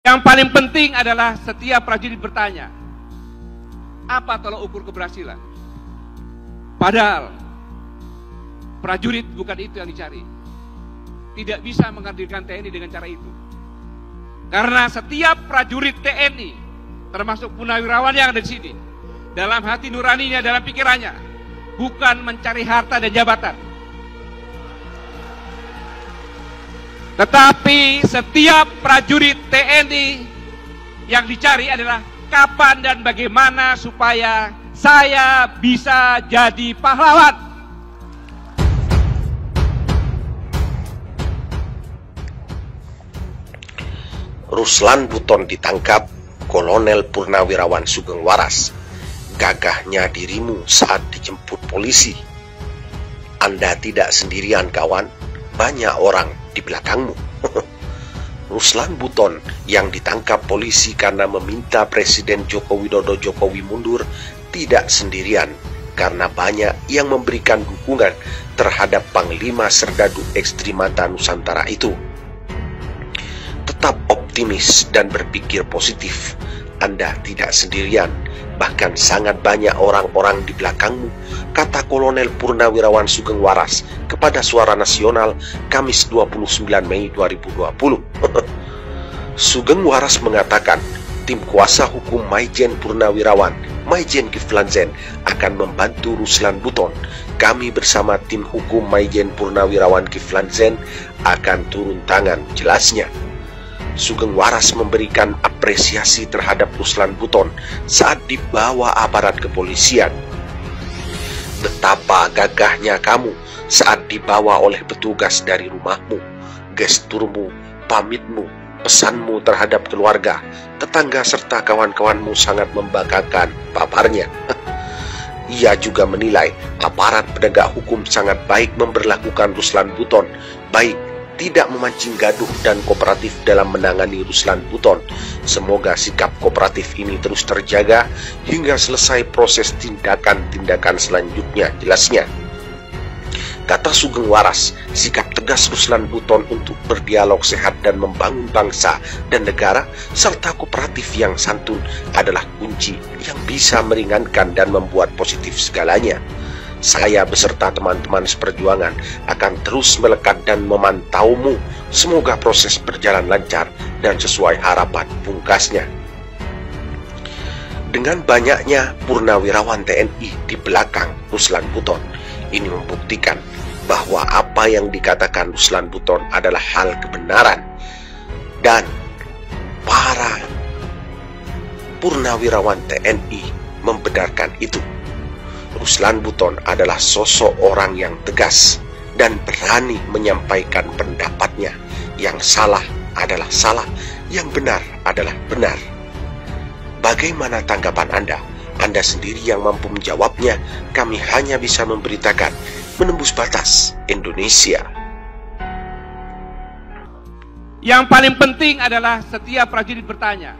Yang paling penting adalah setiap prajurit bertanya, apa tolak ukur keberhasilan? Padahal prajurit bukan itu yang dicari. Tidak bisa menghadirkan TNI dengan cara itu. Karena setiap prajurit TNI, termasuk purnawirawan yang ada di sini, dalam hati nuraninya, dalam pikirannya, bukan mencari harta dan jabatan. Tetapi setiap prajurit TNI yang dicari adalah kapan dan bagaimana supaya saya bisa jadi pahlawan. Ruslan Buton ditangkap, Kolonel Purnawirawan Sugeng Waras. Gagahnya dirimu saat dijemput polisi. Anda tidak sendirian kawan, banyak orang di belakangmu. Ruslan Buton yang ditangkap polisi karena meminta Presiden Joko Widodo Jokowi mundur tidak sendirian, karena banyak yang memberikan dukungan terhadap Panglima Serdadu Ekstrimata Nusantara itu. Tetap optimis dan berpikir positif. Anda tidak sendirian, bahkan sangat banyak orang-orang di belakangmu, kata Kolonel Purnawirawan Sugeng Waras kepada Suara Nasional Kamis 29 Mei 2020. Sugeng Waras mengatakan, tim kuasa hukum Maijen Purnawirawan, Maijen Kiflan Zen, akan membantu Ruslan Buton. Kami bersama tim hukum Maijen Purnawirawan Kiflan Zen akan turun tangan, jelasnya. Sugeng Waras memberikan apresiasi terhadap Ruslan Buton saat dibawa aparat kepolisian. Betapa gagahnya kamu saat dibawa oleh petugas dari rumahmu. Gesturmu, pamitmu, pesanmu terhadap keluarga, tetangga serta kawan-kawanmu sangat membanggakan, paparnya. Ia juga menilai aparat penegak hukum sangat baik memperlakukan Ruslan Buton, baik tidak memancing gaduh dan kooperatif dalam menangani Ruslan Buton. Semoga sikap kooperatif ini terus terjaga hingga selesai proses tindakan-tindakan selanjutnya, jelasnya. Kata Sugeng Waras, sikap tegas Ruslan Buton untuk berdialog sehat dan membangun bangsa dan negara serta kooperatif yang santun adalah kunci yang bisa meringankan dan membuat positif segalanya. Saya beserta teman-teman seperjuangan akan terus melekat dan memantaumu. Semoga proses berjalan lancar dan sesuai harapan, pungkasnya. Dengan banyaknya purnawirawan TNI di belakang Ruslan Buton, ini membuktikan bahwa apa yang dikatakan Ruslan Buton adalah hal kebenaran. Dan para purnawirawan TNI membenarkan itu. Ruslan Buton adalah sosok orang yang tegas dan berani menyampaikan pendapatnya. Yang salah adalah salah, yang benar adalah benar. Bagaimana tanggapan Anda? Anda sendiri yang mampu menjawabnya. Kami hanya bisa memberitakan menembus batas Indonesia. Yang paling penting adalah setiap prajurit bertanya,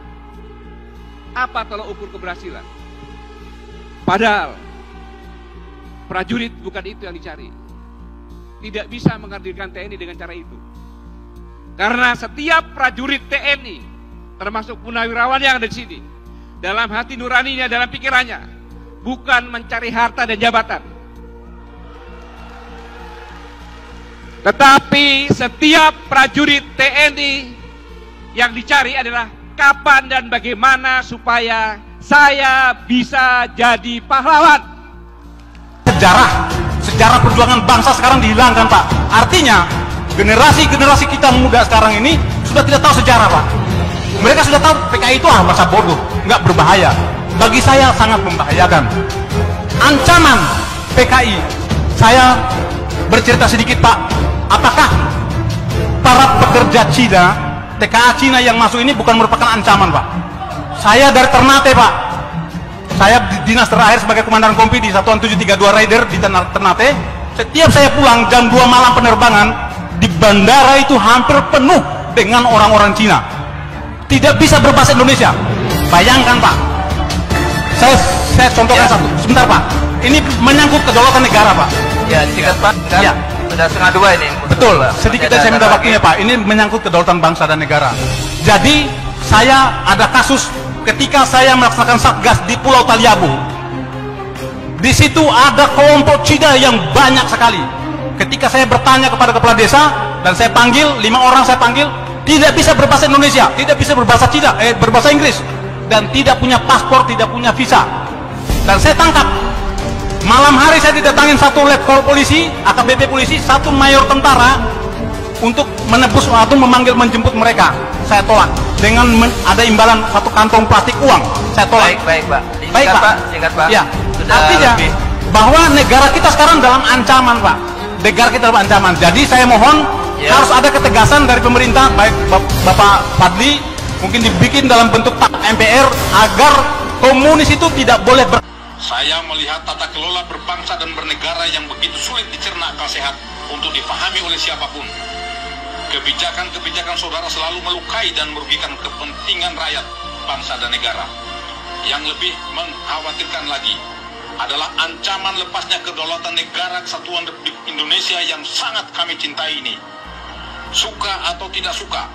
apa tolak ukur keberhasilan? Padahal prajurit bukan itu yang dicari. Tidak bisa menghadirkan TNI dengan cara itu. Karena setiap prajurit TNI, termasuk purnawirawan yang ada di sini, dalam hati nuraninya, dalam pikirannya, bukan mencari harta dan jabatan. Tetapi setiap prajurit TNI yang dicari adalah kapan dan bagaimana supaya saya bisa jadi pahlawan. Sejarah perjuangan bangsa sekarang dihilangkan, Pak. Artinya generasi kita muda sekarang ini sudah tidak tahu sejarah, Pak. Mereka sudah tahu PKI itu masa bodoh, nggak berbahaya. Bagi saya sangat membahayakan. Ancaman PKI, saya bercerita sedikit, Pak. Apakah para pekerja Cina, TKA Cina yang masuk ini bukan merupakan ancaman, Pak? Saya dari Ternate, Pak. Saya dinas terakhir sebagai komandan kompi di Satuan 732 Raider di Ternate. Setiap saya pulang jam 2 malam penerbangan, di bandara itu hampir penuh dengan orang-orang Cina. Tidak bisa berbahasa Indonesia. Bayangkan, Pak. Saya contohkan satu. Sebentar, Pak. Ini menyangkut kedaulatan negara, Pak. Ya, singkat, Pak. Ya. Sudah 1:30 ini. Betul. Sedikit saya minta waktunya, Pak. Ini menyangkut kedaulatan bangsa dan negara. Jadi saya ada kasus ketika saya melaksanakan satgas di Pulau Taliabu. Di situ ada kelompok Cina yang banyak sekali. Ketika saya bertanya kepada kepala desa dan saya panggil 5 orang, saya panggil, tidak bisa berbahasa Indonesia, tidak bisa berbahasa Cina, berbahasa Inggris, dan tidak punya paspor, tidak punya visa. Dan saya tangkap. Malam hari saya didatangin satu letkol polisi, AKBP polisi, satu mayor tentara untuk menebus atau memanggil menjemput mereka. Saya tolak dengan ada imbalan satu kantong plastik uang. Saya tolak. Baik Pak. Baik Pak. Singkat Pak. Ya. Artinya bahwa negara kita sekarang dalam ancaman Pak. Negara kita dalam ancaman. Jadi saya mohon harus ada ketegasan dari pemerintah, baik Bapak Fadli, mungkin dibikin dalam bentuk MPR agar komunis itu tidak boleh Saya melihat tata kelola berbangsa dan bernegara yang begitu sulit dicerna akal sehat untuk difahami oleh siapapun. Kebijakan-kebijakan saudara selalu melukai dan merugikan kepentingan rakyat, bangsa dan negara. Yang lebih mengkhawatirkan lagi adalah ancaman lepasnya kedaulatan negara kesatuan Republik Indonesia yang sangat kami cintai ini. Suka atau tidak suka,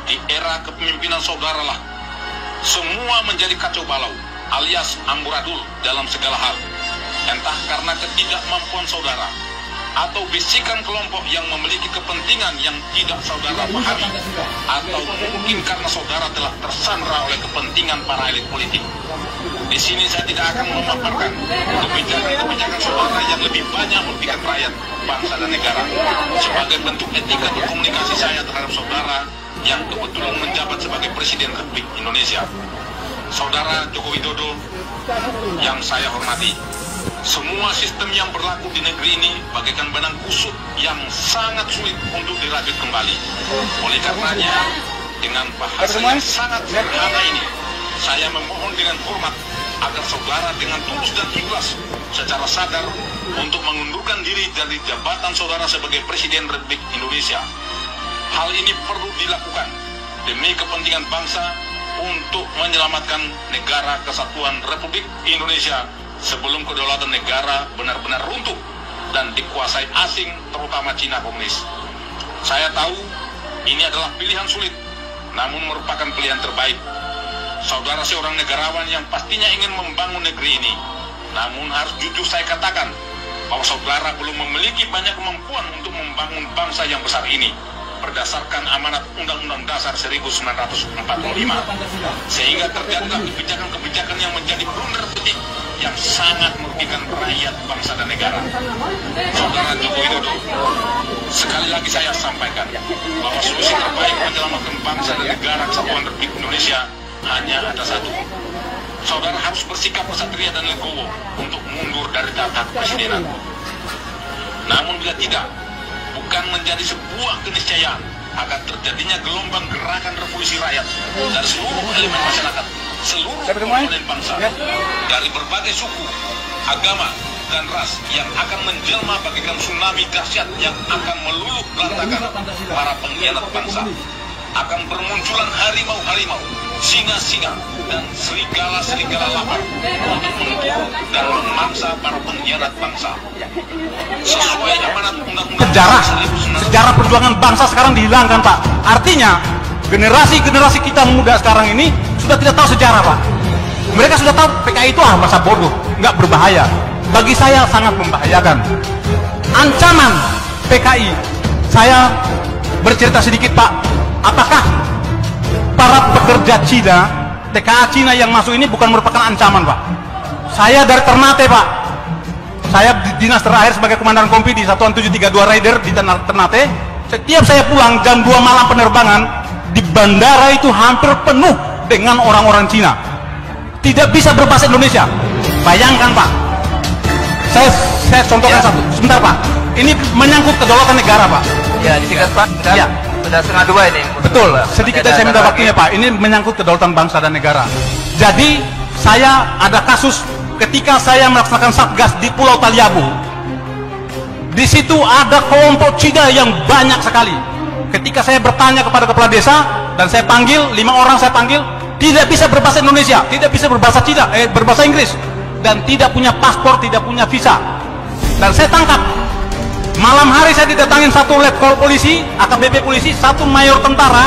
di era kepemimpinan saudara lah semua menjadi kacau balau alias amburadul dalam segala hal. Entah karena ketidakmampuan saudara atau bisikan kelompok yang memiliki kepentingan yang tidak saudara pahami, atau mungkin karena saudara telah tersandra oleh kepentingan para elit politik. Di sini saya tidak akan memaparkan kebijakan saudara yang lebih banyak merugikan rakyat, bangsa dan negara sebagai bentuk etika komunikasi saya terhadap saudara yang kebetulan menjabat sebagai Presiden Republik Indonesia. Saudara Joko Widodo yang saya hormati, semua sistem yang berlaku di negeri ini bagaikan benang kusut yang sangat sulit untuk dirajut kembali. Oleh karenanya, dengan bahasa yang sangat sederhana ini, saya memohon dengan hormat agar saudara dengan tulus dan ikhlas secara sadar untuk mengundurkan diri dari jabatan saudara sebagai Presiden Republik Indonesia. Hal ini perlu dilakukan demi kepentingan bangsa untuk menyelamatkan negara kesatuan Republik Indonesia sebelum kedaulatan negara benar-benar runtuh dan dikuasai asing, terutama Cina komunis. Saya tahu ini adalah pilihan sulit, namun merupakan pilihan terbaik. Saudara seorang negarawan yang pastinya ingin membangun negeri ini, namun harus jujur saya katakan bahwa saudara belum memiliki banyak kemampuan untuk membangun bangsa yang besar ini berdasarkan amanat Undang-Undang Dasar 1945, sehingga terjadilah kebijakan-kebijakan yang menjadi blunder petik yang sangat merugikan rakyat, bangsa dan negara. Saudara Joko Widodo, sekali lagi saya sampaikan bahwa solusi terbaik menyelamatkan bangsa dan negara kesatuan Republik Indonesia hanya ada satu. Saudara harus bersikap kesatria dan legowo untuk mundur dari tahta kepresidenan. Namun bila tidak, bukan menjadi sebuah keniscayaan akan terjadinya gelombang gerakan revolusi rakyat dari seluruh elemen masyarakat, seluruh komponen bangsa, dari berbagai suku, agama, dan ras yang akan menjelma bagaikan tsunami dahsyat yang akan meluluh belantakan para pengkhianat bangsa. Akan bermunculan harimau-harimau, singa-singa, dan serigala-serigala lapar untuk memburu dan memangsa para pengkhianat bangsa. Sesuai amanat Undang-Undang sejarah perjuangan bangsa sekarang dihilangkan Pak. Artinya generasi kita muda sekarang ini sudah tidak tahu sejarah Pak. Mereka sudah tahu PKI itu masa bodoh, nggak berbahaya. Bagi saya sangat membahayakan. Ancaman PKI, saya bercerita sedikit Pak. Apakah para pekerja Cina, TKA Cina yang masuk ini bukan merupakan ancaman Pak? Saya dari Ternate Pak. Saya dinas terakhir sebagai komandan kompi di Satuan 732 Raider di Ternate. Setiap saya pulang jam 2 malam penerbangan, di bandara itu hampir penuh dengan orang-orang Cina. Tidak bisa berbahasa Indonesia. Bayangkan Pak. Saya contohkan satu. Sebentar Pak. Ini menyangkut kedaulatan negara Pak. Ya, disingkat Pak. Ya. Sudah setengah 2 ini. Betul. Sedikit saya minta waktunya Pak. Ini menyangkut kedaulatan bangsa dan negara. Jadi saya ada kasus ketika saya melaksanakan satgas di Pulau Taliabu. Di situ ada kelompok Cina yang banyak sekali. Ketika saya bertanya kepada kepala desa dan saya panggil 5 orang, saya panggil, tidak bisa berbahasa Indonesia, tidak bisa berbahasa Cina, berbahasa Inggris, dan tidak punya paspor, tidak punya visa. Dan saya tangkap. Malam hari saya didatangin satu letkol polisi, AKBP polisi, satu mayor tentara,